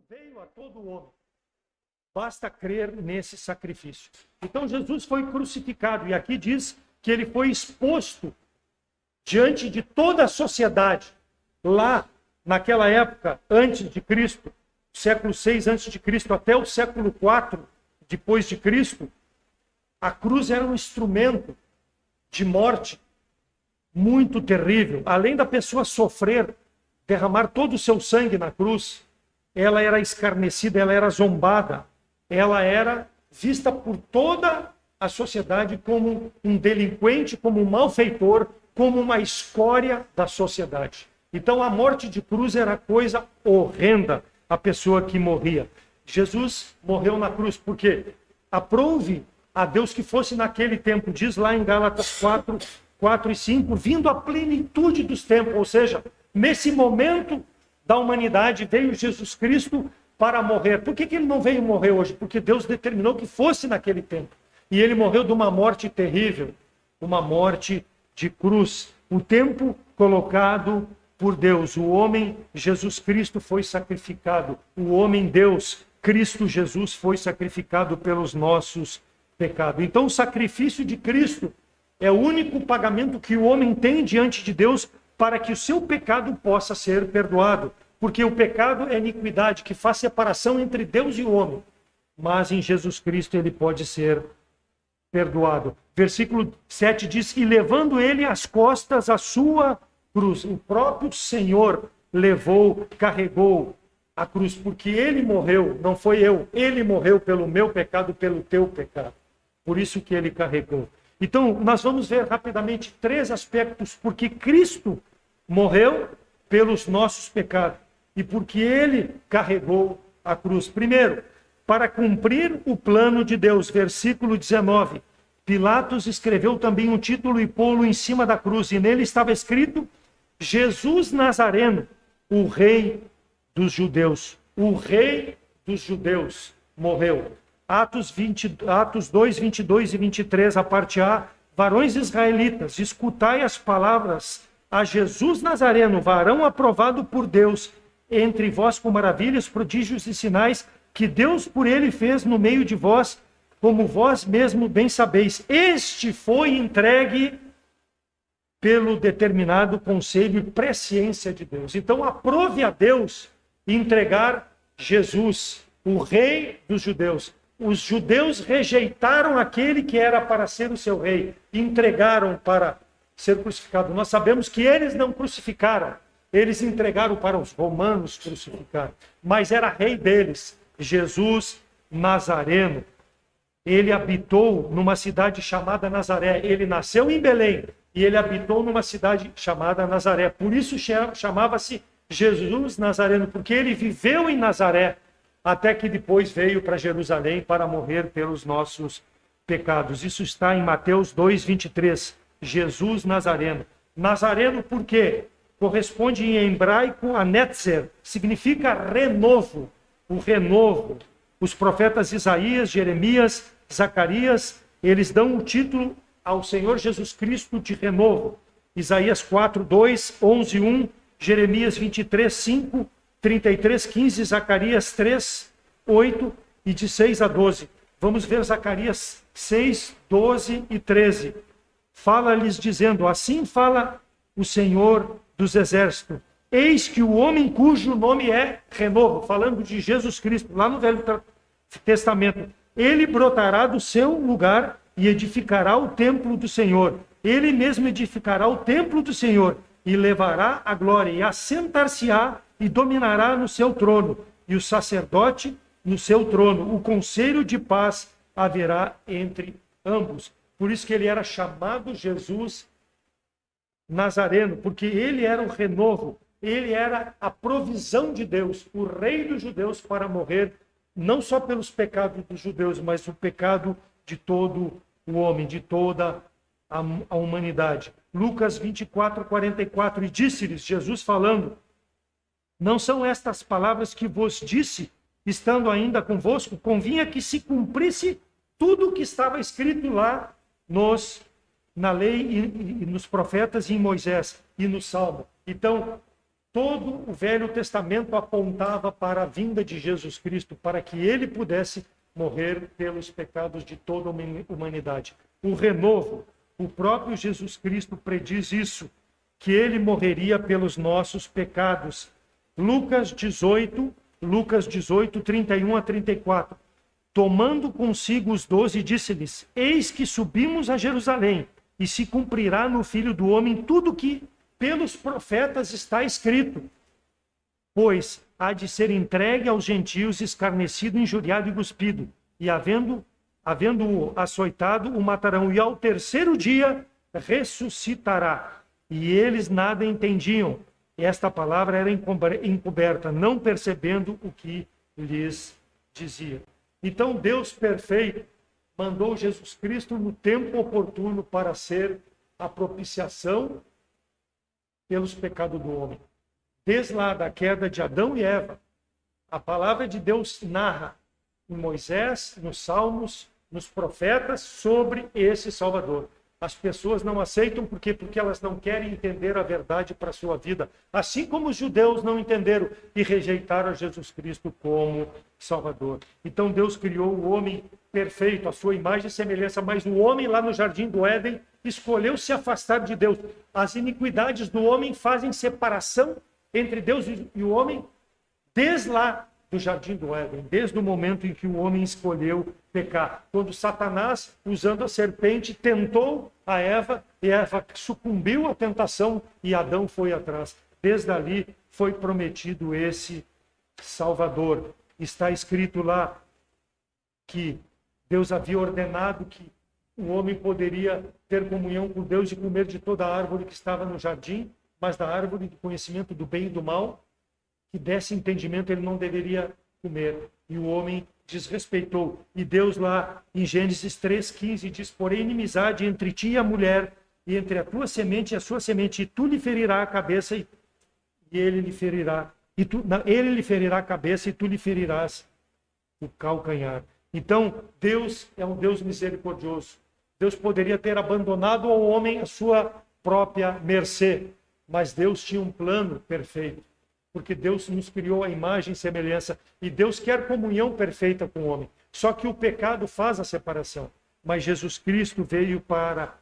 veio a todo homem. Basta crer nesse sacrifício. Então Jesus foi crucificado, e aqui diz que ele foi exposto diante de toda a sociedade. Lá, naquela época, antes de Cristo, século 6 antes de Cristo até o século 4 depois de Cristo, a cruz era um instrumento de morte muito terrível. Além da pessoa sofrer, derramar todo o seu sangue na cruz, ela era escarnecida, ela era zombada, ela era vista por toda a sociedade como um delinquente, como um malfeitor, como uma escória da sociedade. Então a morte de cruz era coisa horrenda, a pessoa que morria. Jesus morreu na cruz porque aprove a Deus que fosse naquele tempo, diz lá em Gálatas 4 e 5, vindo a plenitude dos tempos, ou seja, nesse momento da humanidade veio Jesus Cristo para morrer. Por que ele não veio morrer hoje? Porque Deus determinou que fosse naquele tempo. E ele morreu de uma morte terrível, uma morte de cruz. O tempo colocado por Deus, o homem Jesus Cristo foi sacrificado. O homem Deus, Cristo Jesus, foi sacrificado pelos nossos pecados. Então o sacrifício de Cristo é o único pagamento que o homem tem diante de Deus para que o seu pecado possa ser perdoado. Porque o pecado é iniquidade, que faz separação entre Deus e o homem. Mas em Jesus Cristo ele pode ser perdoado. Versículo 7 diz, e levando ele às costas a sua cruz. O próprio Senhor levou, carregou a cruz, porque ele morreu, não foi eu. Ele morreu pelo meu pecado, pelo teu pecado. Por isso que ele carregou. Então, nós vamos ver rapidamente 3 aspectos porque Cristo morreu pelos nossos pecados e porque ele carregou a cruz. Primeiro, para cumprir o plano de Deus, versículo 19. Pilatos escreveu também um título e pô-lo em cima da cruz, e nele estava escrito, Jesus Nazareno, o rei dos judeus. O rei dos judeus morreu. Atos 2, 22 e 23, a parte A. Varões israelitas, escutai as palavras a Jesus Nazareno, varão aprovado por Deus, entre vós com maravilhas, prodígios e sinais, que Deus por ele fez no meio de vós, como vós mesmo bem sabeis. Este foi entregue pelo determinado conselho e presciência de Deus. Então aprove a Deus entregar Jesus, o rei dos judeus. Os judeus rejeitaram aquele que era para ser o seu rei, entregaram para ser crucificado. Nós sabemos que eles não crucificaram, eles entregaram para os romanos crucificar, mas era rei deles, Jesus Nazareno. Ele habitou numa cidade chamada Nazaré, ele nasceu em Belém e ele habitou numa cidade chamada Nazaré. Por isso chamava-se Jesus Nazareno, porque ele viveu em Nazaré, até que depois veio para Jerusalém para morrer pelos nossos pecados. Isso está em Mateus 2, 23. Jesus Nazareno. Nazareno por quê? Corresponde em hebraico a netzer, significa renovo, o renovo. Os profetas Isaías, Jeremias, Zacarias, eles dão o título ao Senhor Jesus Cristo de renovo. Isaías 4, 2, 11, 1, Jeremias 23, 5, 33, 15, Zacarias 3, 8 e de 6 a 12. Vamos ver Zacarias 6, 12 e 13. Fala-lhes dizendo, assim fala o Senhor dos Exércitos. Eis que o homem cujo nome é renovo, falando de Jesus Cristo, lá no Velho Testamento. Ele brotará do seu lugar e edificará o templo do Senhor. Ele mesmo edificará o templo do Senhor e levará a glória e assentar-se-á e dominará no seu trono, e o sacerdote no seu trono. O conselho de paz haverá entre ambos. Por isso que ele era chamado Jesus Nazareno, porque ele era o renovo, ele era a provisão de Deus, o rei dos judeus para morrer, não só pelos pecados dos judeus, mas o pecado de todo o homem, de toda a humanidade. Lucas 24, 44, e disse-lhes, Jesus falando, não são estas palavras que vos disse, estando ainda convosco, convinha que se cumprisse tudo o que estava escrito lá na lei e nos profetas e em Moisés e no Salmo. Então, Todo o Velho Testamento apontava para a vinda de Jesus Cristo, para que ele pudesse morrer pelos pecados de toda a humanidade. O renovo, o próprio Jesus Cristo prediz isso, que ele morreria pelos nossos pecados. Lucas 18, 31 a 34. Tomando consigo os 12, disse-lhes: eis que subimos a Jerusalém, e se cumprirá no Filho do Homem tudo que pelos profetas está escrito. Pois há de ser entregue aos gentios, escarnecido, injuriado e cuspido. E havendo-o açoitado, o matarão. E ao terceiro dia ressuscitará. E eles nada entendiam. Esta palavra era encoberta, não percebendo o que lhes dizia. Então Deus perfeito mandou Jesus Cristo no tempo oportuno para ser a propiciação pelos pecados do homem. Desde lá da queda de Adão e Eva, a palavra de Deus narra em Moisés, nos Salmos, nos profetas, sobre esse Salvador. As pessoas não aceitam porque elas não querem entender a verdade para a sua vida. Assim como os judeus não entenderam e rejeitaram Jesus Cristo como Salvador. Então Deus criou o homem perfeito, a sua imagem e semelhança, mas o homem lá no Jardim do Éden escolheu se afastar de Deus. As iniquidades do homem fazem separação entre Deus e o homem desde lá do Jardim do Éden, desde o momento em que o homem escolheu pecar. Quando Satanás, usando a serpente, tentou a Eva, e Eva sucumbiu à tentação e Adão foi atrás. Desde ali foi prometido esse Salvador. Está escrito lá que Deus havia ordenado que o homem poderia ter comunhão com Deus e comer de toda a árvore que estava no jardim, mas da árvore do conhecimento do bem e do mal, que desse entendimento ele não deveria comer. E o homem desrespeitou. E Deus lá em Gênesis 3,15 diz: porém inimizade entre ti e a mulher, e entre a tua semente e a sua semente, e tu lhe ferirá a cabeça e ele lhe ferirá. Ele lhe ferirá a cabeça e tu lhe ferirás o calcanhar. Então Deus é um Deus misericordioso. Deus poderia ter abandonado ao homem a sua própria mercê, mas Deus tinha um plano perfeito. Porque Deus nos criou a imagem e semelhança, e Deus quer comunhão perfeita com o homem. Só que o pecado faz a separação, mas Jesus Cristo veio para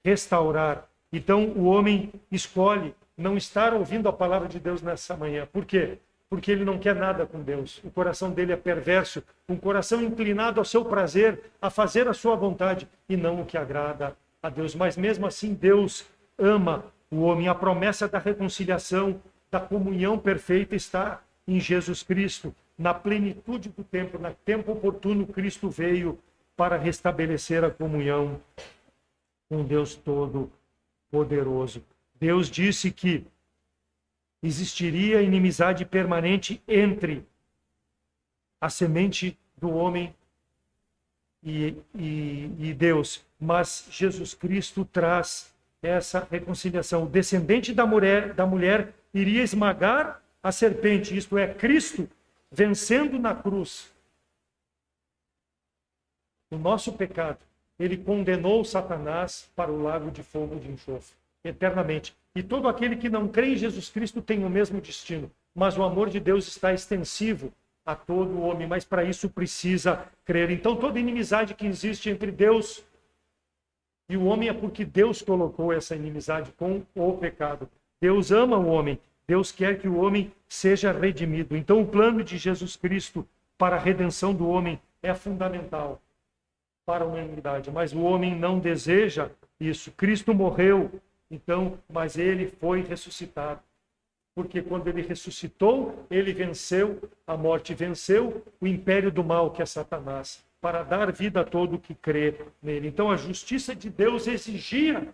restaurar. Então o homem escolhe não estar ouvindo a palavra de Deus nessa manhã. Por quê? Porque ele não quer nada com Deus. O coração dele é perverso, um coração inclinado ao seu prazer, a fazer a sua vontade, e não o que agrada a Deus. Mas mesmo assim Deus ama o homem. A promessa da reconciliação, da comunhão perfeita está em Jesus Cristo. Na plenitude do tempo, no tempo oportuno, Cristo veio para restabelecer a comunhão com Deus Todo-Poderoso. Deus disse que existiria inimizade permanente entre a semente do homem e Deus, mas Jesus Cristo traz essa reconciliação. O descendente da mulher iria esmagar a serpente, isto é, Cristo vencendo na cruz o nosso pecado. Ele condenou Satanás para o lago de fogo de enxofre, eternamente. E todo aquele que não crê em Jesus Cristo tem o mesmo destino. Mas o amor de Deus está extensivo a todo o homem, mas para isso precisa crer. Então toda inimizade que existe entre Deus e o homem é porque Deus colocou essa inimizade com o pecado. Deus ama o homem. Deus quer que o homem seja redimido. Então o plano de Jesus Cristo para a redenção do homem é fundamental para a humanidade. Mas o homem não deseja isso. Cristo morreu, então, mas ele foi ressuscitado. Porque quando ele ressuscitou, ele venceu a morte, venceu o império do mal, que é Satanás, para dar vida a todo que crê nele. Então a justiça de Deus exigia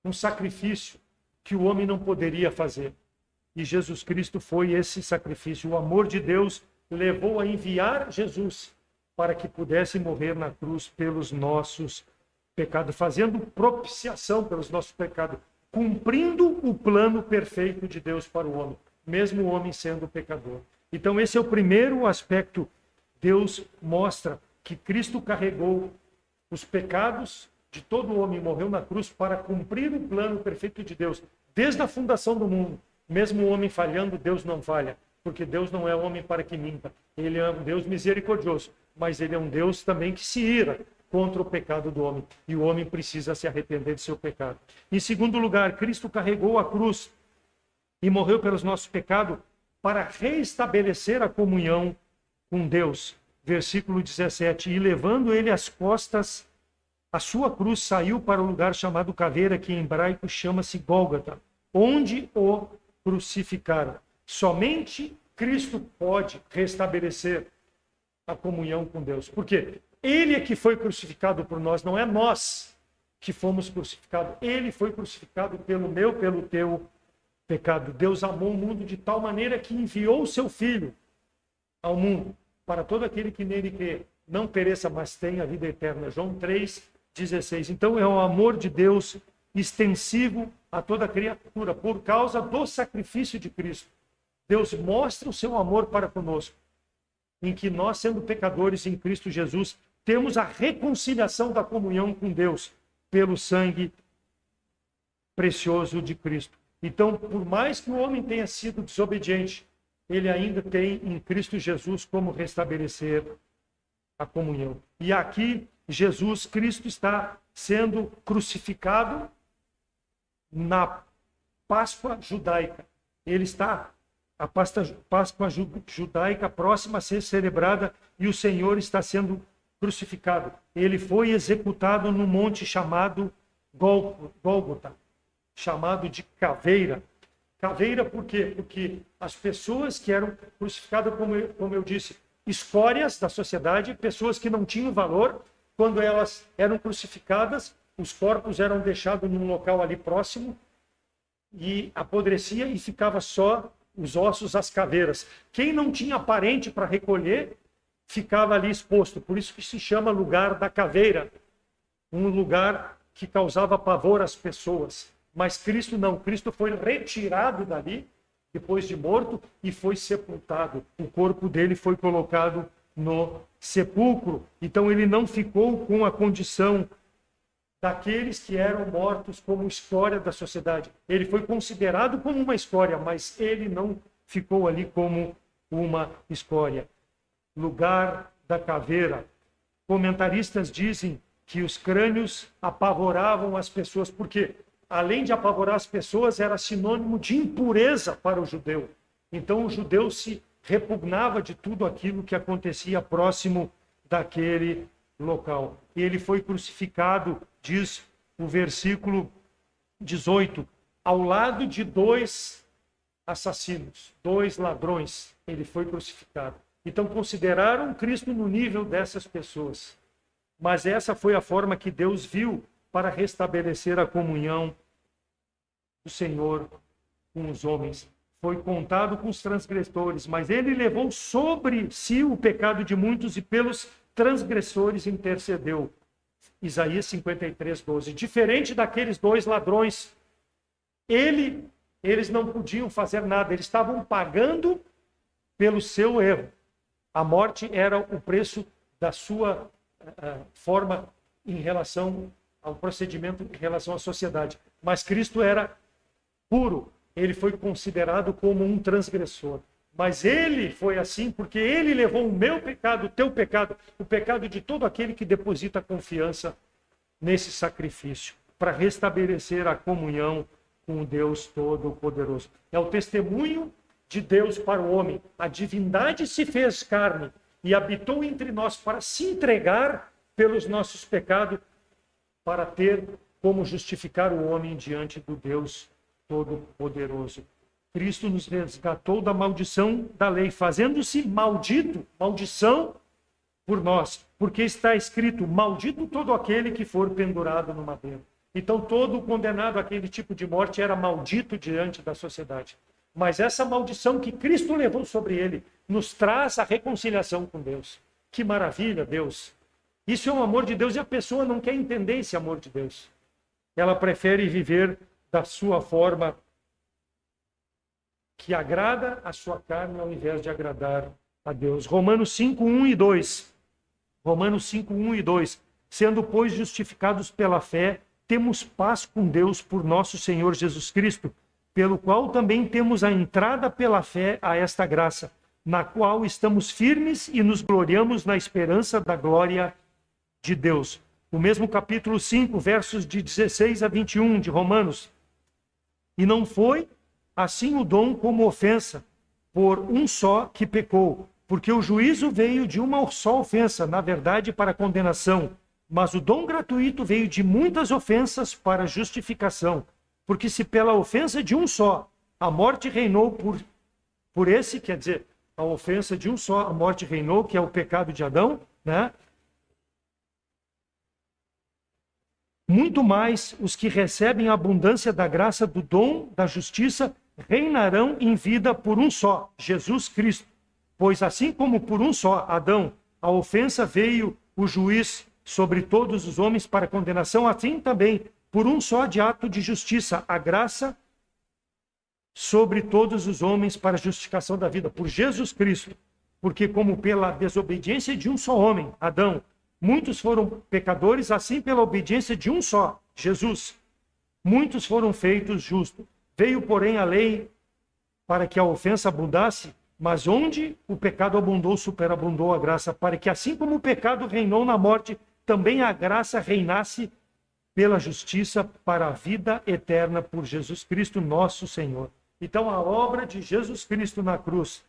um sacrifício que o homem não poderia fazer. E Jesus Cristo foi esse sacrifício. O amor de Deus levou a enviar Jesus para que pudesse morrer na cruz pelos nossos pecados, fazendo propiciação pelos nossos pecados, cumprindo o plano perfeito de Deus para o homem, mesmo o homem sendo pecador. Então esse é o primeiro aspecto. Deus mostra que Cristo carregou os pecados de todo homem, morreu na cruz para cumprir o plano perfeito de Deus. Desde a fundação do mundo, mesmo o homem falhando, Deus não falha, porque Deus não é homem para que minta. Ele é um Deus misericordioso, mas ele é um Deus também que se ira contra o pecado do homem, e o homem precisa se arrepender de seu pecado. Em segundo lugar, Cristo carregou a cruz e morreu pelos nossos pecados para reestabelecer a comunhão com Deus. Versículo 17, e levando ele as costas, a sua cruz saiu para o lugar chamado Caveira, que em hebraico chama-se Gólgota, onde o crucificaram. Somente Cristo pode restabelecer a comunhão com Deus. Por quê? Ele é que foi crucificado por nós, não é nós que fomos crucificados. Ele foi crucificado pelo meu, pelo teu pecado. Deus amou o mundo de tal maneira que enviou o seu Filho ao mundo, para todo aquele que nele crê, não pereça, mas tenha a vida eterna. João 3,16. Então é o amor de Deus extensivo a toda criatura, por causa do sacrifício de Cristo. Deus mostra o seu amor para conosco, em que nós, sendo pecadores em Cristo Jesus, temos a reconciliação da comunhão com Deus pelo sangue precioso de Cristo. Então, por mais que o homem tenha sido desobediente, ele ainda tem em Cristo Jesus como restabelecer a comunhão. E aqui, Jesus Cristo está sendo crucificado na Páscoa judaica. Ele está, a Páscoa judaica próxima a ser celebrada, e o Senhor está sendo crucificado. Ele foi executado no monte chamado Gólgota, chamado de Caveira. Caveira por quê? Porque as pessoas que eram crucificadas, como eu disse, escórias da sociedade, pessoas que não tinham valor, quando elas eram crucificadas, os corpos eram deixados num local ali próximo e apodrecia e ficava só os ossos, as caveiras. Quem não tinha parente para recolher, ficava ali exposto. Por isso que se chama lugar da caveira, um lugar que causava pavor às pessoas. Mas Cristo não, Cristo foi retirado dali, depois de morto, e foi sepultado. O corpo dele foi colocado no sepulcro. Então ele não ficou com a condição daqueles que eram mortos como escória da sociedade. Ele foi considerado como uma escória, mas ele não ficou ali como uma escória. Lugar da caveira. Comentaristas dizem que os crânios apavoravam as pessoas, porque além de apavorar as pessoas, era sinônimo de impureza para o judeu. Então o judeu se repugnava de tudo aquilo que acontecia próximo daquele local. E ele foi crucificado, diz o versículo 18, ao lado de 2 assassinos, 2 ladrões. Ele foi crucificado. Então consideraram Cristo no nível dessas pessoas. Mas essa foi a forma que Deus viu para restabelecer a comunhão do Senhor com os homens. Foi contado com os transgressores, mas ele levou sobre si o pecado de muitos e pelos transgressores intercedeu. Isaías 53:12. Diferente daqueles 2 ladrões, eles não podiam fazer nada, eles estavam pagando pelo seu erro. A morte era o preço da sua forma em relação ao procedimento, em relação à sociedade. Mas Cristo era puro, ele foi considerado como um transgressor. Mas ele foi assim porque ele levou o meu pecado, o teu pecado, o pecado de todo aquele que deposita confiança nesse sacrifício, para restabelecer a comunhão com o Deus Todo-Poderoso. É o testemunho de Deus para o homem. A divindade se fez carne e habitou entre nós para se entregar pelos nossos pecados, para ter como justificar o homem diante do Deus Todo-Poderoso. Cristo nos resgatou da maldição da lei, fazendo-se maldito, maldição por nós, porque está escrito, maldito todo aquele que for pendurado no madeiro. Então todo condenado àquele tipo de morte era maldito diante da sociedade. Mas essa maldição que Cristo levou sobre ele nos traz a reconciliação com Deus. Que maravilha, Deus! Isso é um amor de Deus e a pessoa não quer entender esse amor de Deus. Ela prefere viver da sua forma que agrada a sua carne ao invés de agradar a Deus. Romanos 5:1 e 2. Romanos 5:1 e 2. Sendo, pois, justificados pela fé, temos paz com Deus por nosso Senhor Jesus Cristo, pelo qual também temos a entrada pela fé a esta graça, na qual estamos firmes e nos gloriamos na esperança da glória de Deus. O mesmo capítulo 5, versos de 16 a 21 de Romanos. E não foi assim o dom como ofensa, por um só que pecou, porque o juízo veio de uma só ofensa, na verdade para condenação, mas o dom gratuito veio de muitas ofensas para justificação. Porque se pela ofensa de um só a morte reinou por esse, quer dizer, a ofensa de um só a morte reinou, que é o pecado de Adão, né? Muito mais os que recebem a abundância da graça do dom da justiça reinarão em vida por um só, Jesus Cristo. Pois assim como por um só, Adão, a ofensa veio o juiz sobre todos os homens para condenação, assim também, por um só de ato de justiça, a graça sobre todos os homens para a justificação da vida, por Jesus Cristo. Porque como pela desobediência de um só homem, Adão, muitos foram pecadores, assim pela obediência de um só, Jesus, muitos foram feitos justos. Veio, porém, a lei para que a ofensa abundasse, mas onde o pecado abundou, superabundou a graça, para que assim como o pecado reinou na morte, também a graça reinasse pela justiça para a vida eterna por Jesus Cristo, nosso Senhor. Então a obra de Jesus Cristo na cruz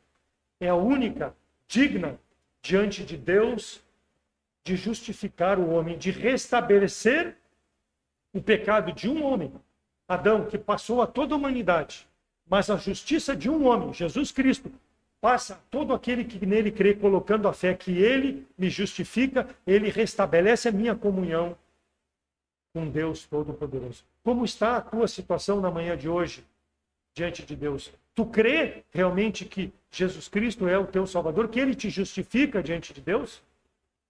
é a única digna diante de Deus de justificar o homem, de restabelecer o pecado de um homem, Adão, que passou a toda a humanidade, mas a justiça de um homem, Jesus Cristo, passa a todo aquele que nele crê, colocando a fé que ele me justifica, ele restabelece a minha comunhão com Deus Todo-Poderoso. Como está a tua situação na manhã de hoje, diante de Deus? Tu crê realmente que Jesus Cristo é o teu Salvador, que ele te justifica diante de Deus?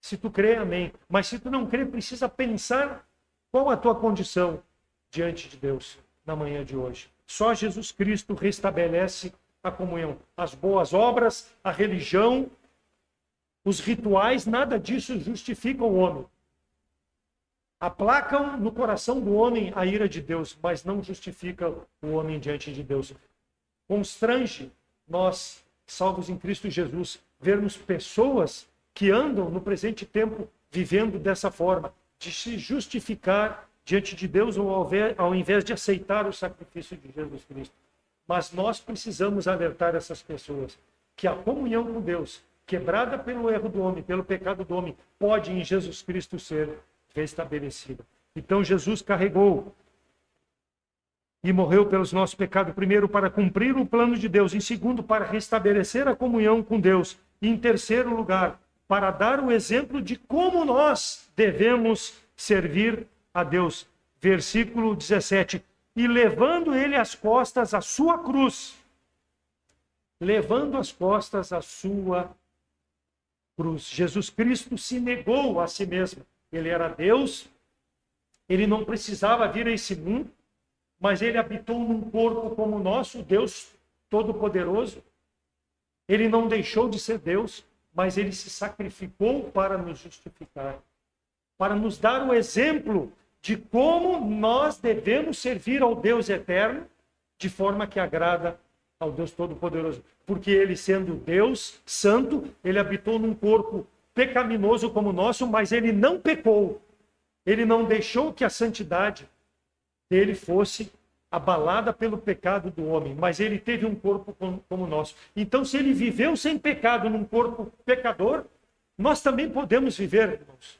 Se tu crê, amém. Mas se tu não crê, precisa pensar qual a tua condição diante de Deus na manhã de hoje. Só Jesus Cristo restabelece a comunhão. As boas obras, a religião, os rituais, nada disso justifica o homem. Aplacam no coração do homem a ira de Deus, mas não justifica o homem diante de Deus. Constrange nós, salvos em Cristo Jesus, vermos pessoas que andam no presente tempo vivendo dessa forma, de se justificar diante de Deus ao invés de aceitar o sacrifício de Jesus Cristo. Mas nós precisamos alertar essas pessoas que a comunhão com Deus, quebrada pelo erro do homem, pelo pecado do homem, pode em Jesus Cristo ser restabelecida. Então Jesus carregou e morreu pelos nossos pecados, primeiro para cumprir o plano de Deus, em segundo para restabelecer a comunhão com Deus, e em terceiro lugar para dar o exemplo de como nós devemos servir a Deus. Versículo 17. E levando ele as costas à sua cruz. Levando as costas à sua cruz. Jesus Cristo se negou a si mesmo. Ele era Deus. Ele não precisava vir a esse mundo. Mas ele habitou num corpo como o nosso, Deus Todo-Poderoso. Ele não deixou de ser Deus, mas ele se sacrificou para nos justificar. Para nos dar o exemplo de como nós devemos servir ao Deus eterno, de forma que agrada ao Deus Todo-Poderoso. Porque ele, sendo Deus santo, ele habitou num corpo pecaminoso como o nosso, mas ele não pecou. Ele não deixou que a santidade dele fosse abalada pelo pecado do homem, mas ele teve um corpo como o nosso. Então, se ele viveu sem pecado num corpo pecador, nós também podemos viver, irmãos,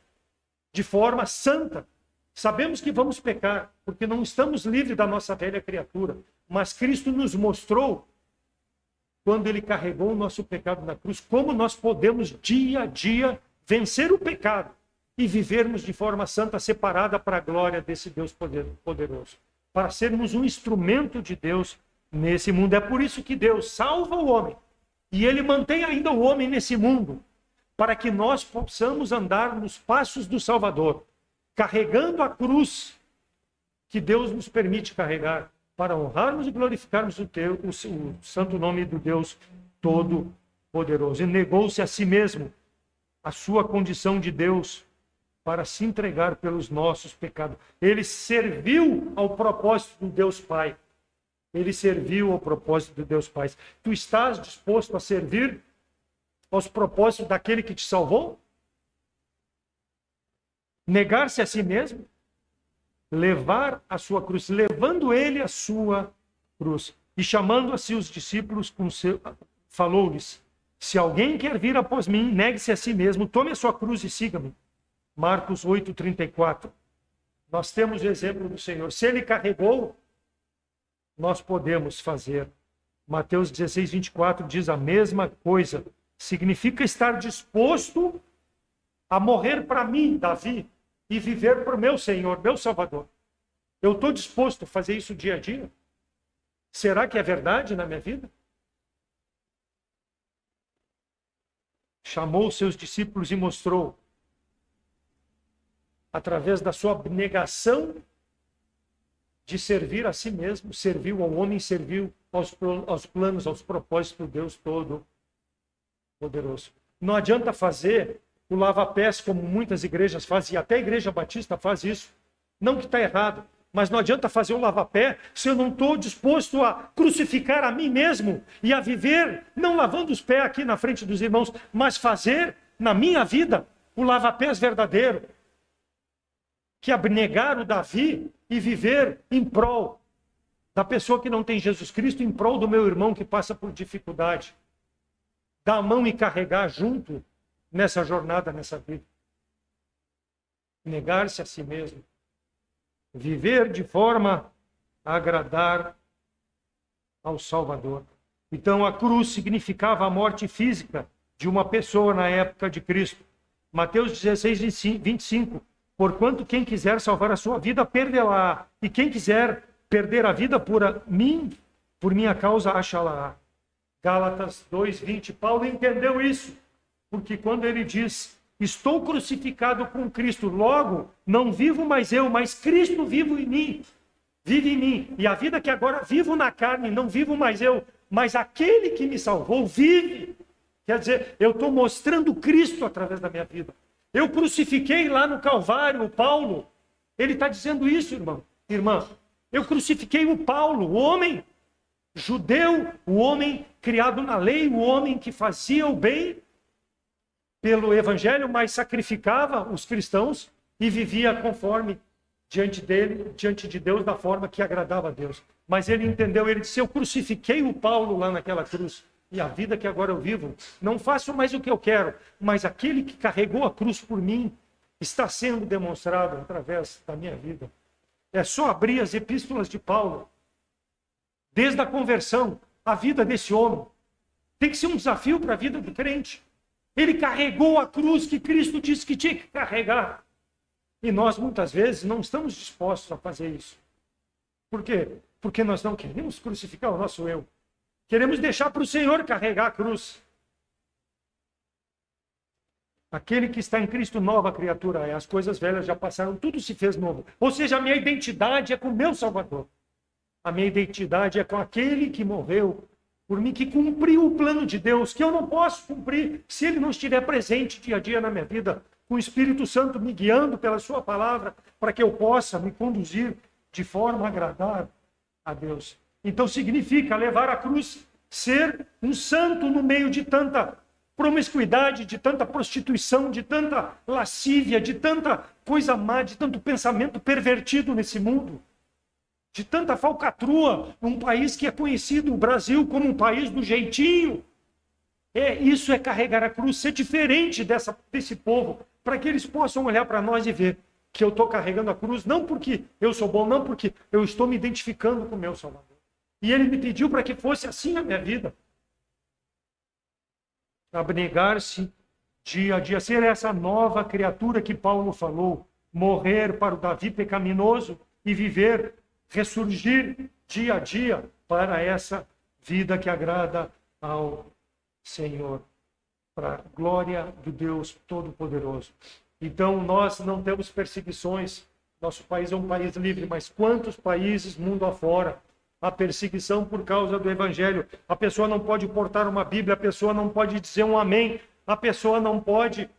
de forma santa. Sabemos que vamos pecar, porque não estamos livres da nossa velha criatura, mas Cristo nos mostrou, quando ele carregou o nosso pecado na cruz, como nós podemos dia a dia vencer o pecado e vivermos de forma santa, separada para a glória desse Deus poderoso, para sermos um instrumento de Deus nesse mundo. É por isso que Deus salva o homem e ele mantém ainda o homem nesse mundo, para que nós possamos andar nos passos do Salvador, carregando a cruz que Deus nos permite carregar, para honrarmos e glorificarmos o santo nome do Deus Todo-Poderoso. Ele negou-se a si mesmo, a sua condição de Deus, para se entregar pelos nossos pecados. Ele serviu ao propósito do Deus Pai, Ele serviu ao propósito de Deus Pai. Tu estás disposto a servir aos propósitos daquele que te salvou? Negar-se a si mesmo? Levar a sua cruz, levando ele a sua cruz. E chamando a si os discípulos, falou-lhes: se alguém quer vir após mim, negue-se a si mesmo, tome a sua cruz e siga-me. Marcos 8:34. Nós temos o exemplo do Senhor. Se ele carregou, nós podemos fazer. Mateus 16:24 diz a mesma coisa. Significa estar disposto a morrer para mim, Davi, e viver para o meu Senhor, meu Salvador. Eu estou disposto a fazer isso dia a dia? Será que é verdade na minha vida? Chamou os seus discípulos e mostrou, através da sua abnegação de servir a si mesmo, serviu ao homem, serviu aos planos, aos propósitos do Deus Todo-Poderoso. Não adianta fazer o lava-pés como muitas igrejas fazem, e até a Igreja Batista faz isso. Não que está errado, mas não adianta fazer o lava-pé se eu não estou disposto a crucificar a mim mesmo e a viver, não lavando os pés aqui na frente dos irmãos, mas fazer na minha vida o lava-pés verdadeiro. Que abnegar o Davi e viver em prol da pessoa que não tem Jesus Cristo, em prol do meu irmão que passa por dificuldade. Dar a mão e carregar junto nessa jornada, nessa vida. Negar-se a si mesmo. Viver de forma a agradar ao Salvador. Então a cruz significava a morte física de uma pessoa na época de Cristo. Mateus 16:25. Porquanto quem quiser salvar a sua vida, perdê-la. E quem quiser perder a vida por mim, por minha causa, achá-la. Gálatas 2:20. Paulo entendeu isso. Porque quando ele diz, estou crucificado com Cristo, logo não vivo mais eu, mas Cristo vive em mim. E a vida que agora vivo na carne, não vivo mais eu, mas aquele que me salvou vive. Quer dizer, eu estou mostrando Cristo através da minha vida. Eu crucifiquei lá no Calvário o Paulo. Ele está dizendo isso, irmã. Eu crucifiquei o Paulo, o homem judeu, o homem criado na lei, o homem que fazia o bem pelo evangelho, mas sacrificava os cristãos e vivia conforme diante de Deus, da forma que agradava a Deus. Mas ele entendeu, ele disse, eu crucifiquei o Paulo lá naquela cruz. E a vida que agora eu vivo, não faço mais o que eu quero, mas aquele que carregou a cruz por mim está sendo demonstrado através da minha vida. É só abrir as epístolas de Paulo. Desde a conversão, a vida desse homem tem que ser um desafio para a vida do crente. Ele carregou a cruz que Cristo disse que tinha que carregar. E nós, muitas vezes, não estamos dispostos a fazer isso. Por quê? Porque nós não queremos crucificar o nosso eu. Queremos deixar para o Senhor carregar a cruz. Aquele que está em Cristo, nova criatura é. As coisas velhas já passaram, tudo se fez novo. Ou seja, a minha identidade é com o meu Salvador. A minha identidade é com aquele que morreu por mim, que cumpriu o plano de Deus, que eu não posso cumprir se ele não estiver presente dia a dia na minha vida, com o Espírito Santo me guiando pela sua palavra, para que eu possa me conduzir de forma a agradar a Deus. Então significa levar a cruz, ser um santo no meio de tanta promiscuidade, de tanta prostituição, de tanta lascívia, de tanta coisa má, de tanto pensamento pervertido nesse mundo. De tanta falcatrua, um país que é conhecido, o Brasil, como um país do jeitinho. Isso é carregar a cruz, ser diferente desse povo, para que eles possam olhar para nós e ver que eu estou carregando a cruz, não porque eu sou bom, não porque eu estou me identificando com o meu Salvador. E ele me pediu para que fosse assim a minha vida. Abnegar-se dia a dia, ser essa nova criatura que Paulo falou, morrer para o Davi pecaminoso e viver, ressurgir dia a dia para essa vida que agrada ao Senhor, para a glória do Deus Todo-Poderoso. Então, nós não temos perseguições, nosso país é um país livre, mas quantos países, mundo afora, há perseguição por causa do Evangelho. A pessoa não pode portar uma Bíblia, a pessoa não pode dizer um amém, a pessoa não pode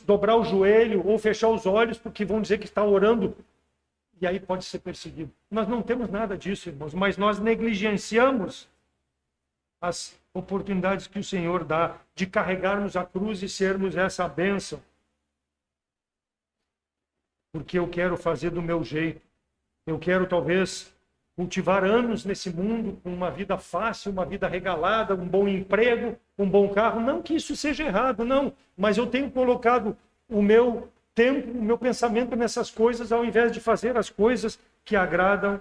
dobrar o joelho ou fechar os olhos, porque vão dizer que está orando e aí pode ser perseguido. Nós não temos nada disso, irmãos, mas nós negligenciamos as oportunidades que o Senhor dá de carregarmos a cruz e sermos essa bênção. Porque eu quero fazer do meu jeito. Eu quero, talvez, cultivar anos nesse mundo, com uma vida fácil, uma vida regalada, um bom emprego, um bom carro. Não que isso seja errado, não. Mas eu tenho colocado o meu tempo, o meu pensamento nessas coisas, ao invés de fazer as coisas que agradam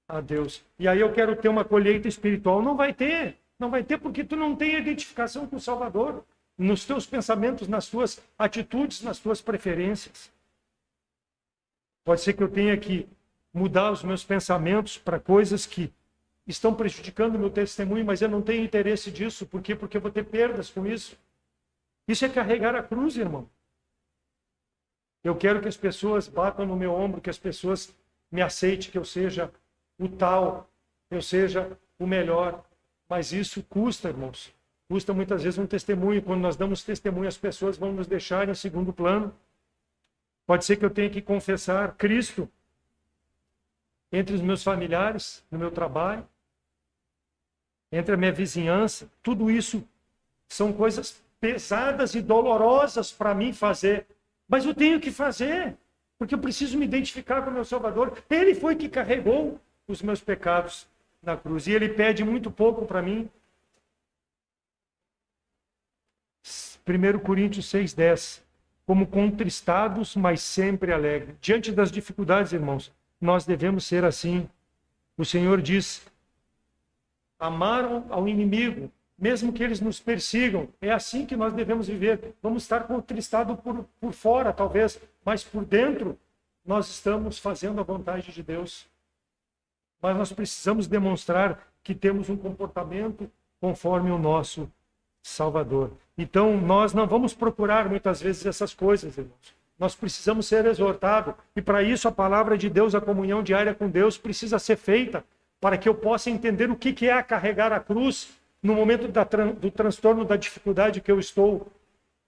a Deus. E aí eu quero ter uma colheita espiritual. Não vai ter. Não vai ter porque tu não tem identificação com o Salvador. Nos teus pensamentos, nas tuas atitudes, nas tuas preferências. Pode ser que eu tenha que mudar os meus pensamentos para coisas que estão prejudicando o meu testemunho, mas eu não tenho interesse disso. Por quê? Porque eu vou ter perdas com isso. Isso é carregar a cruz, irmão. Eu quero que as pessoas batam no meu ombro, que as pessoas me aceitem, que eu seja o tal, eu seja o melhor. Mas isso custa, irmãos. Custa muitas vezes um testemunho. Quando nós damos testemunho, as pessoas vão nos deixar em segundo plano. Pode ser que eu tenha que confessar Cristo entre os meus familiares, no meu trabalho, entre a minha vizinhança. Tudo isso são coisas pesadas e dolorosas para mim fazer. Mas eu tenho que fazer, porque eu preciso me identificar com o meu Salvador. Ele foi que carregou os meus pecados na cruz. E ele pede muito pouco para mim. 1 Coríntios 6,10. Como contristados, mas sempre alegres. Diante das dificuldades, irmãos, nós devemos ser assim. O Senhor diz, amar ao inimigo, mesmo que eles nos persigam. É assim que nós devemos viver. Vamos estar contristados por fora, talvez, mas por dentro, nós estamos fazendo a vontade de Deus. Mas nós precisamos demonstrar que temos um comportamento conforme o nosso Salvador. Então, nós não vamos procurar muitas vezes essas coisas, irmãos. Nós precisamos ser exortados. E para isso, a palavra de Deus, a comunhão diária com Deus, precisa ser feita para que eu possa entender o que é carregar a cruz no momento do transtorno, da dificuldade que eu estou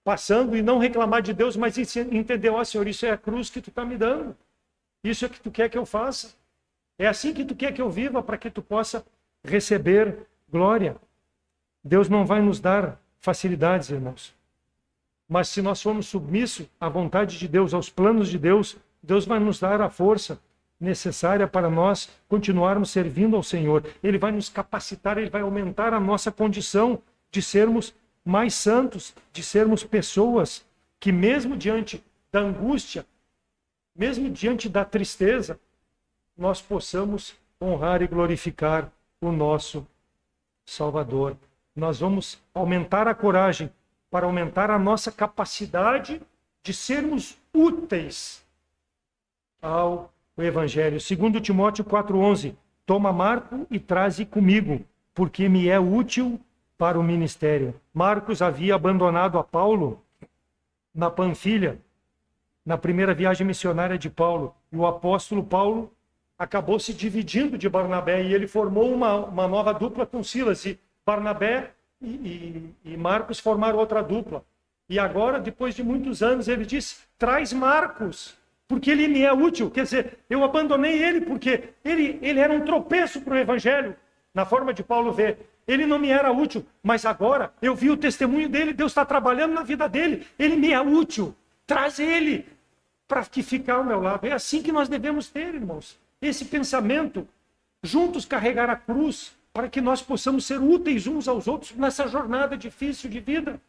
passando, e não reclamar de Deus, mas entender, ó Senhor, isso é a cruz que tu está me dando. Isso é o que tu quer que eu faça. É assim que tu quer que eu viva, para que tu possa receber glória. Deus não vai nos dar facilidades, irmãos. Mas se nós formos submissos à vontade de Deus, aos planos de Deus, Deus vai nos dar a força necessária para nós continuarmos servindo ao Senhor. Ele vai nos capacitar, Ele vai aumentar a nossa condição de sermos mais santos, de sermos pessoas que mesmo diante da angústia, mesmo diante da tristeza, nós possamos honrar e glorificar o nosso Salvador. Nós vamos aumentar a coragem para aumentar a nossa capacidade de sermos úteis ao Evangelho. 2 Timóteo 4,11. Toma Marco e traze comigo, porque me é útil para o ministério. Marcos havia abandonado a Paulo na Panfilha, na primeira viagem missionária de Paulo. E o apóstolo Paulo acabou se dividindo de Barnabé e ele formou uma nova dupla com Silas. E Barnabé e Marcos formaram outra dupla. E agora, depois de muitos anos, ele diz, traz Marcos, porque ele me é útil. Quer dizer, eu abandonei ele porque ele era um tropeço para o Evangelho, na forma de Paulo ver. Ele não me era útil, mas agora eu vi o testemunho dele, Deus está trabalhando na vida dele, ele me é útil. Traz ele para que ficar ao meu lado. É assim que nós devemos ter, irmãos. Esse pensamento, juntos carregar a cruz, para que nós possamos ser úteis uns aos outros nessa jornada difícil de vida.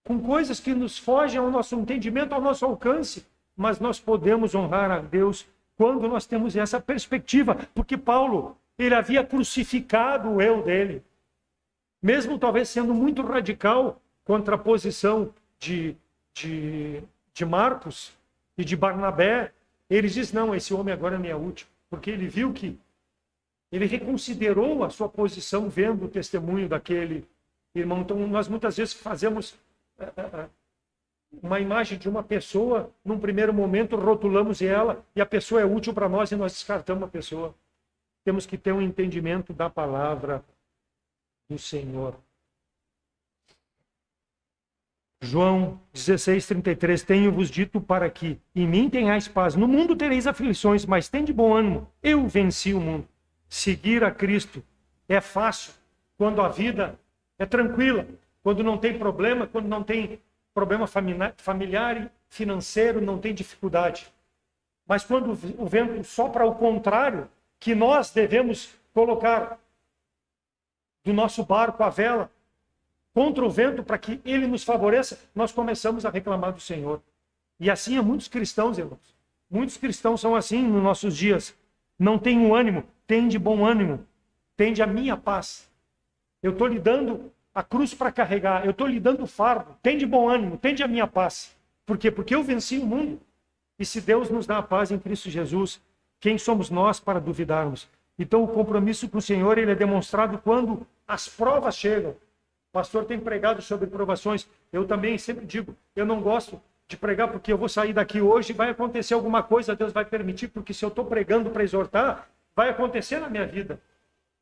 Com coisas que nos fogem ao nosso entendimento, ao nosso alcance. Mas nós podemos honrar a Deus quando nós temos essa perspectiva. Porque Paulo, ele havia crucificado o eu dele. Mesmo talvez sendo muito radical contra a posição de Marcos e de Barnabé, ele diz, não, esse homem agora me é útil. Porque ele viu que ele reconsiderou a sua posição vendo o testemunho daquele irmão. Então, nós muitas vezes fazemos uma imagem de uma pessoa, num primeiro momento rotulamos ela, e a pessoa é útil para nós e nós descartamos a pessoa. Temos que ter um entendimento da palavra do Senhor. João 16:33, tenho-vos dito para que em mim tenhais paz. No mundo tereis aflições, mas tende bom ânimo. Eu venci o mundo. Seguir a Cristo é fácil quando a vida é tranquila, quando não tem problema, quando não tem problema familiar e financeiro, não tem dificuldade. Mas quando o vento sopra ao contrário, que nós devemos colocar do nosso barco a vela contra o vento para que ele nos favoreça, nós começamos a reclamar do Senhor. E assim é muitos cristãos, irmãos. Muitos cristãos são assim nos nossos dias. Não tem um ânimo, tende bom ânimo, tende a minha paz. Eu estou lhe dando a cruz para carregar, eu estou lhe dando o fardo, tende bom ânimo, tende a minha paz. Por quê? Porque eu venci o mundo. E se Deus nos dá a paz em Cristo Jesus, quem somos nós para duvidarmos? Então o compromisso com o Senhor ele é demonstrado quando as provas chegam. O pastor tem pregado sobre provações. Eu também sempre digo, eu não gosto de pregar porque eu vou sair daqui hoje e vai acontecer alguma coisa, Deus vai permitir, porque se eu estou pregando para exortar, vai acontecer na minha vida.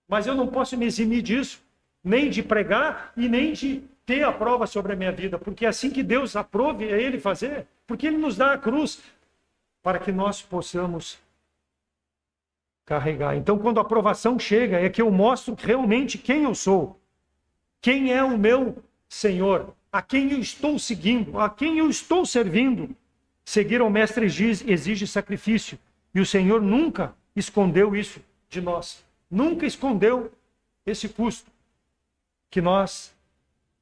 Mas eu não posso me eximir disso, nem de pregar e nem de ter a prova sobre a minha vida, porque é assim que Deus aprove é Ele fazer, porque Ele nos dá a cruz para que nós possamos carregar. Então, quando a aprovação chega, é que eu mostro realmente quem eu sou. Quem é o meu Senhor? A quem eu estou seguindo? A quem eu estou servindo? Seguir ao Mestre exige sacrifício. E o Senhor nunca escondeu isso de nós. Nunca escondeu esse custo que nós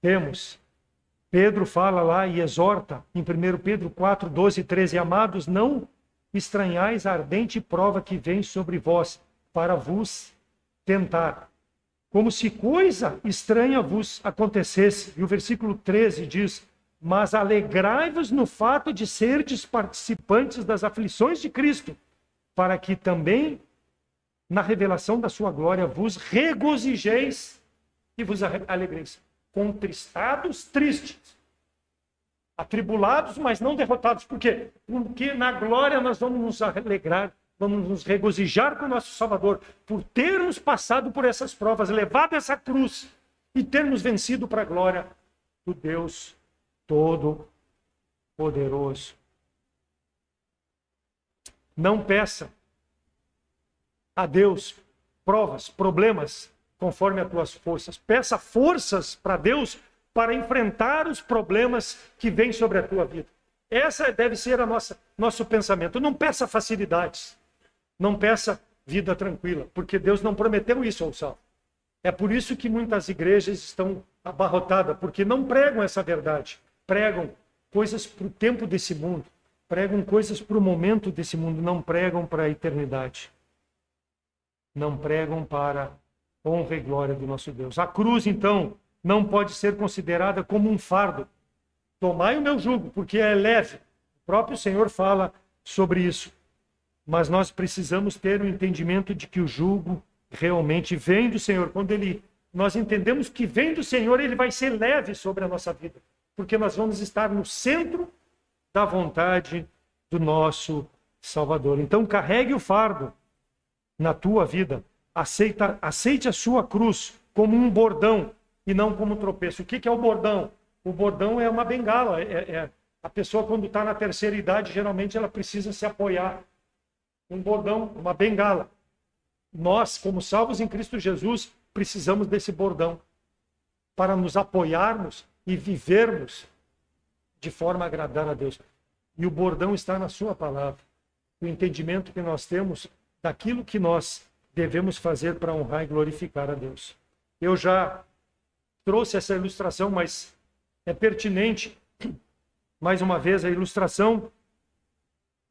temos. Pedro fala lá e exorta em 1 Pedro 4, 12 e 13. Amados, não estranhais a ardente prova que vem sobre vós para vos tentar, como se coisa estranha vos acontecesse. E o versículo 13 diz, mas alegrai-vos no fato de serdes participantes das aflições de Cristo, para que também na revelação da sua glória vos regozijeis e vos alegreis. Contristados, tristes. Atribulados, mas não derrotados. Por quê? Porque na glória nós vamos nos alegrar, vamos nos regozijar com o nosso Salvador, por termos passado por essas provas, levado essa cruz e termos vencido para a glória do Deus Todo-Poderoso. Não peça a Deus provas, problemas, conforme as tuas forças. Peça forças para Deus para enfrentar os problemas que vêm sobre a tua vida. Essa deve ser a nosso pensamento. Não peça facilidades. Não peça vida tranquila, porque Deus não prometeu isso ao salvo. É por isso que muitas igrejas estão abarrotadas, porque não pregam essa verdade. Pregam coisas para o tempo desse mundo. Pregam coisas para o momento desse mundo. Não pregam para a eternidade. Não pregam para a honra e glória do nosso Deus. A cruz, então, não pode ser considerada como um fardo. Tomai o meu jugo, porque é leve. O próprio Senhor fala sobre isso. Mas nós precisamos ter o entendimento de que o jugo realmente vem do Senhor. Quando nós entendemos que vem do Senhor, ele vai ser leve sobre a nossa vida. Porque nós vamos estar no centro da vontade do nosso Salvador. Então, carregue o fardo na tua vida. Aceite a sua cruz como um bordão e não como um tropeço. O que é o bordão? O bordão é uma bengala. A pessoa, quando está na terceira idade, geralmente ela precisa se apoiar. Um bordão, uma bengala. Nós, como salvos em Cristo Jesus, precisamos desse bordão para nos apoiarmos e vivermos de forma a agradar a Deus. E o bordão está na sua palavra. O entendimento que nós temos daquilo que nós devemos fazer para honrar e glorificar a Deus. Eu já trouxe essa ilustração, mas é pertinente. Mais uma vez, a ilustração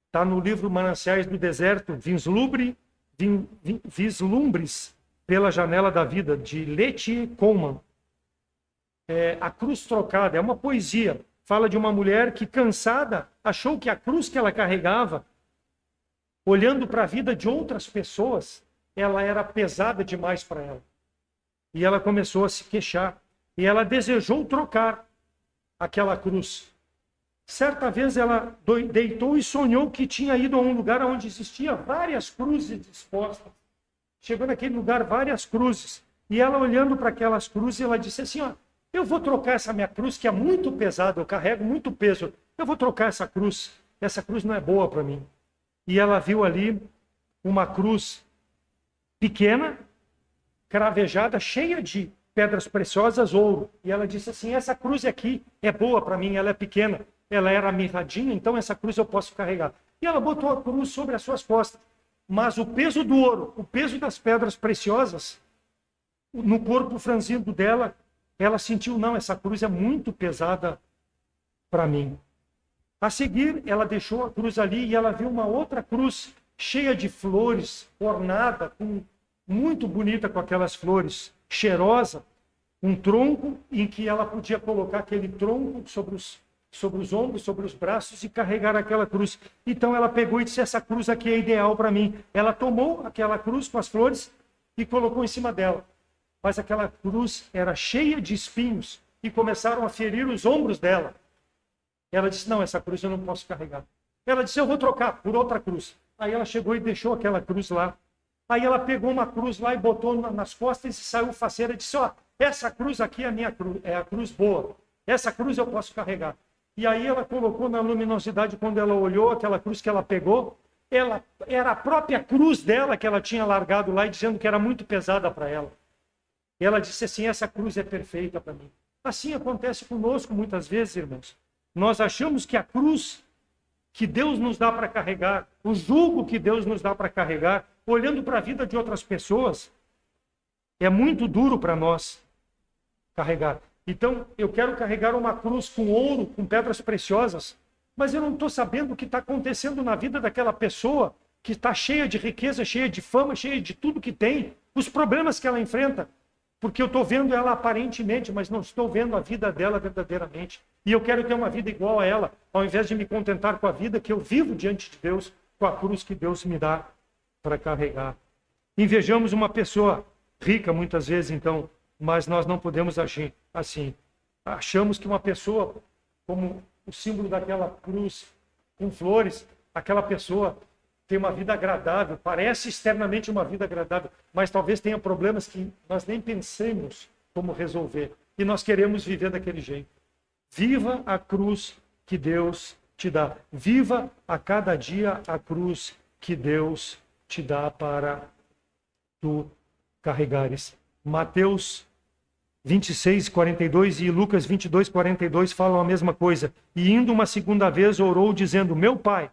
está no livro Mananciais do Deserto, Vislumbres pela Janela da Vida, de Letty Coleman. A cruz trocada, é uma poesia. Fala de uma mulher que, cansada, achou que a cruz que ela carregava, olhando para a vida de outras pessoas, ela era pesada demais para ela. E ela começou a se queixar. E ela desejou trocar aquela cruz. Certa vez ela deitou e sonhou que tinha ido a um lugar onde existia várias cruzes dispostas. Chegou naquele lugar várias cruzes. E ela, olhando para aquelas cruzes, ela disse assim, eu vou trocar essa minha cruz, que é muito pesada, eu carrego muito peso, eu vou trocar essa cruz não é boa para mim. E ela viu ali uma cruz pequena, cravejada, cheia de pedras preciosas, ouro. E ela disse assim, essa cruz aqui é boa para mim, ela é pequena, ela era mirradinha, então essa cruz eu posso carregar. E ela botou a cruz sobre as suas costas. Mas o peso do ouro, o peso das pedras preciosas, no corpo franzido dela, ela sentiu, não, essa cruz é muito pesada para mim. A seguir, ela deixou a cruz ali e ela viu uma outra cruz cheia de flores, ornada, muito bonita com aquelas flores, cheirosa, um tronco em que ela podia colocar aquele tronco sobre os ombros, sobre os braços e carregar aquela cruz. Então ela pegou e disse, essa cruz aqui é ideal para mim. Ela tomou aquela cruz com as flores e colocou em cima dela. Mas aquela cruz era cheia de espinhos e começaram a ferir os ombros dela. Ela disse, não, essa cruz eu não posso carregar. Ela disse, eu vou trocar por outra cruz. Aí ela chegou e deixou aquela cruz lá. Aí ela pegou uma cruz lá e botou nas costas e saiu faceira e disse, ó, essa cruz aqui é a minha cruz, é a cruz boa. Essa cruz eu posso carregar. E aí ela colocou na luminosidade, quando ela olhou aquela cruz que ela pegou, ela era a própria cruz dela que ela tinha largado lá e dizendo que era muito pesada para ela. E ela disse assim, essa cruz é perfeita para mim. Assim acontece conosco muitas vezes, irmãos. Nós achamos que a cruz que Deus nos dá para carregar, o jugo que Deus nos dá para carregar, olhando para a vida de outras pessoas, é muito duro para nós carregar. Então, eu quero carregar uma cruz com ouro, com pedras preciosas, mas eu não estou sabendo o que está acontecendo na vida daquela pessoa que está cheia de riqueza, cheia de fama, cheia de tudo que tem, os problemas que ela enfrenta, porque eu estou vendo ela aparentemente, mas não estou vendo a vida dela verdadeiramente. E eu quero ter uma vida igual a ela, ao invés de me contentar com a vida que eu vivo diante de Deus, com a cruz que Deus me dá para carregar. Invejamos uma pessoa rica, muitas vezes, então, mas nós não podemos agir assim. Achamos que uma pessoa, como o símbolo daquela cruz com flores, aquela pessoa tem uma vida agradável, parece externamente uma vida agradável, mas talvez tenha problemas que nós nem pensemos como resolver. E nós queremos viver daquele jeito. Viva a cruz que Deus te dá. Viva a cada dia a cruz que Deus te dá para tu carregares. Mateus 26, 42 e Lucas 22, 42 falam a mesma coisa. E indo uma segunda vez orou dizendo, meu Pai,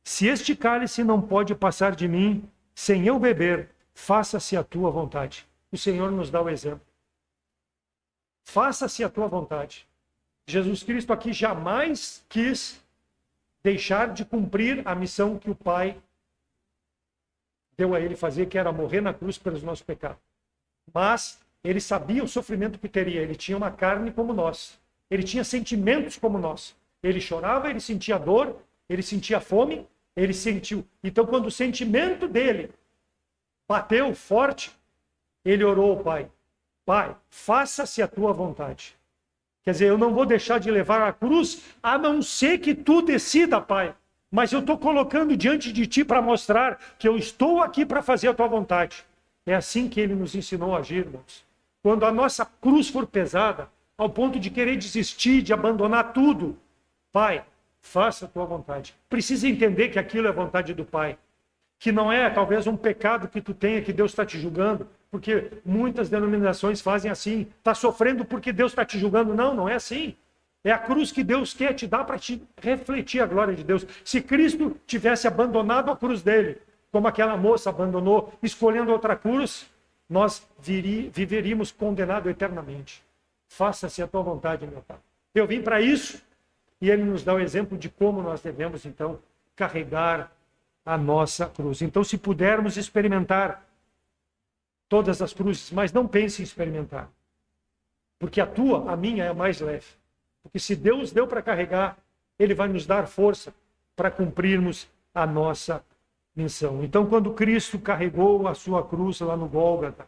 se este cálice não pode passar de mim sem eu beber, faça-se a tua vontade. O Senhor nos dá o exemplo. Faça-se a tua vontade. Jesus Cristo aqui jamais quis deixar de cumprir a missão que o Pai deu a ele fazer, que era morrer na cruz pelos nossos pecados. Mas ele sabia o sofrimento que teria. Ele tinha uma carne como nós. Ele tinha sentimentos como nós. Ele chorava, ele sentia dor, ele sentia fome, ele sentiu. Então, quando o sentimento dele bateu forte, ele orou ao Pai. Pai, faça-se a tua vontade. Quer dizer, eu não vou deixar de levar a cruz, a não ser que tu decida, Pai. Mas eu estou colocando diante de ti para mostrar que eu estou aqui para fazer a tua vontade. É assim que ele nos ensinou a agir, irmãos. Quando a nossa cruz for pesada, ao ponto de querer desistir, de abandonar tudo, Pai, faça a tua vontade. Precisa entender que aquilo é a vontade do Pai. Que não é talvez um pecado que tu tenha, que Deus está te julgando, porque muitas denominações fazem assim, está sofrendo porque Deus está te julgando. Não, não é assim. É a cruz que Deus quer te dar para te refletir a glória de Deus. Se Cristo tivesse abandonado a cruz dele, como aquela moça abandonou, escolhendo outra cruz, nós viveríamos condenados eternamente. Faça-se a tua vontade, meu Pai. Eu vim para isso, e ele nos dá o exemplo de como nós devemos, então, carregar a nossa cruz. Então, se pudermos experimentar todas as cruzes, mas não pense em experimentar. Porque a tua, a minha, é a mais leve. Porque se Deus deu para carregar, ele vai nos dar força para cumprirmos a nossa missão. Então, quando Cristo carregou a sua cruz lá no Gólgota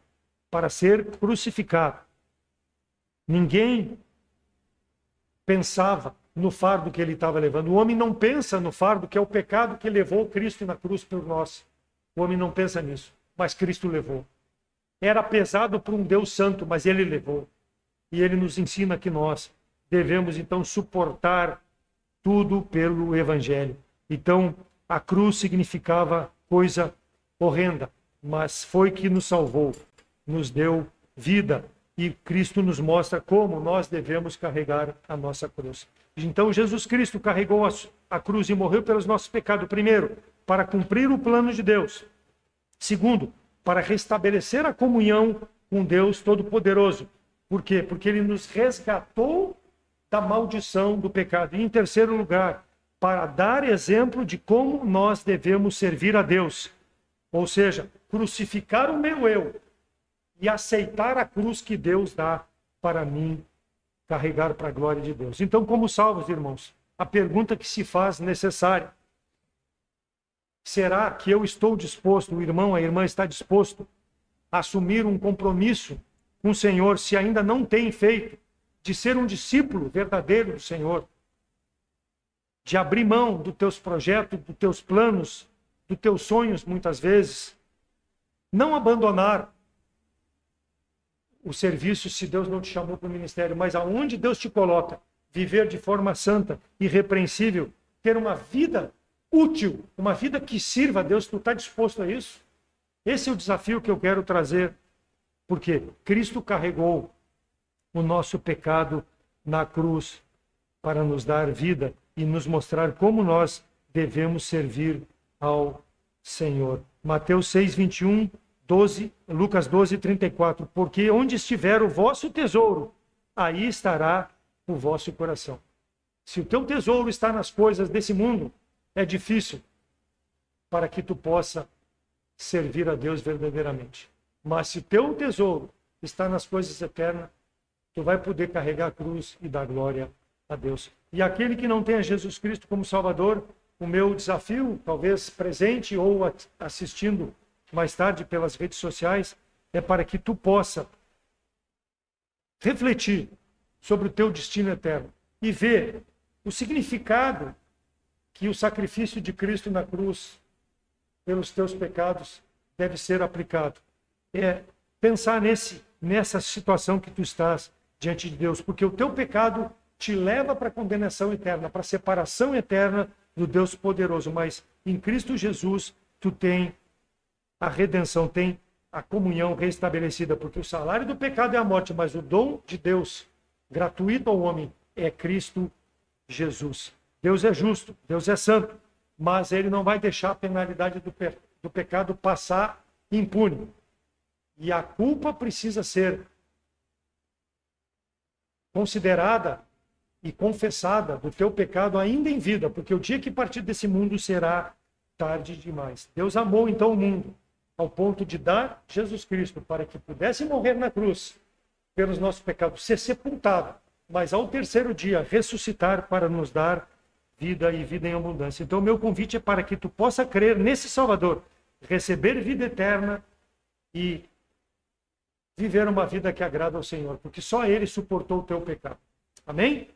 para ser crucificado, ninguém pensava no fardo que ele estava levando. O homem não pensa no fardo que é o pecado que levou Cristo na cruz por nós. O homem não pensa nisso, mas Cristo levou. Era pesado para um Deus santo, mas ele levou. E ele nos ensina que nós devemos, então, suportar tudo pelo Evangelho. Então, a cruz significava coisa horrenda, mas foi que nos salvou, nos deu vida. E Cristo nos mostra como nós devemos carregar a nossa cruz. Então, Jesus Cristo carregou a cruz e morreu pelos nossos pecados. Primeiro, para cumprir o plano de Deus. Segundo, para restabelecer a comunhão com Deus Todo-Poderoso. Por quê? Porque ele nos resgatou da maldição do pecado. E em terceiro lugar, para dar exemplo de como nós devemos servir a Deus. Ou seja, crucificar o meu eu e aceitar a cruz que Deus dá para mim carregar para a glória de Deus. Então, como salvos, irmãos, a pergunta que se faz necessária: será que eu estou disposto, o irmão, a irmã está disposto a assumir um compromisso com o Senhor, se ainda não tem feito, de ser um discípulo verdadeiro do Senhor, de abrir mão dos teus projetos, dos teus planos, dos teus sonhos, muitas vezes, não abandonar o serviço se Deus não te chamou para o ministério, mas aonde Deus te coloca, viver de forma santa, irrepreensível, ter uma vida útil, uma vida que sirva a Deus. Tu está disposto a isso? Esse é o desafio que eu quero trazer, porque Cristo carregou o nosso pecado na cruz para nos dar vida e nos mostrar como nós devemos servir ao Senhor. Mateus 6, 21, 12, Lucas 12, 34. Porque onde estiver o vosso tesouro, aí estará o vosso coração. Se o teu tesouro está nas coisas desse mundo, é difícil para que tu possa servir a Deus verdadeiramente. Mas se o teu tesouro está nas coisas eternas, tu vai poder carregar a cruz e dar glória a Deus. E aquele que não tenha Jesus Cristo como Salvador, o meu desafio, talvez presente ou assistindo mais tarde pelas redes sociais, é para que tu possa refletir sobre o teu destino eterno e ver o significado que o sacrifício de Cristo na cruz pelos teus pecados deve ser aplicado. É pensar nessa situação que tu estás diante de Deus, porque o teu pecado te leva para a condenação eterna, para a separação eterna do Deus poderoso, mas em Cristo Jesus tu tem a redenção, tem a comunhão restabelecida, porque o salário do pecado é a morte, mas o dom de Deus, gratuito ao homem, é Cristo Jesus. Deus é justo, Deus é santo, mas ele não vai deixar a penalidade do pecado passar impune. E a culpa precisa ser considerada e confessada do teu pecado ainda em vida, porque o dia que partir desse mundo será tarde demais. Deus amou então o mundo ao ponto de dar Jesus Cristo para que pudesse morrer na cruz pelos nossos pecados, ser sepultado, mas ao terceiro dia ressuscitar para nos dar vida e vida em abundância. Então, o meu convite é para que tu possa crer nesse Salvador, receber vida eterna e viver uma vida que agrada ao Senhor, porque só Ele suportou o teu pecado. Amém?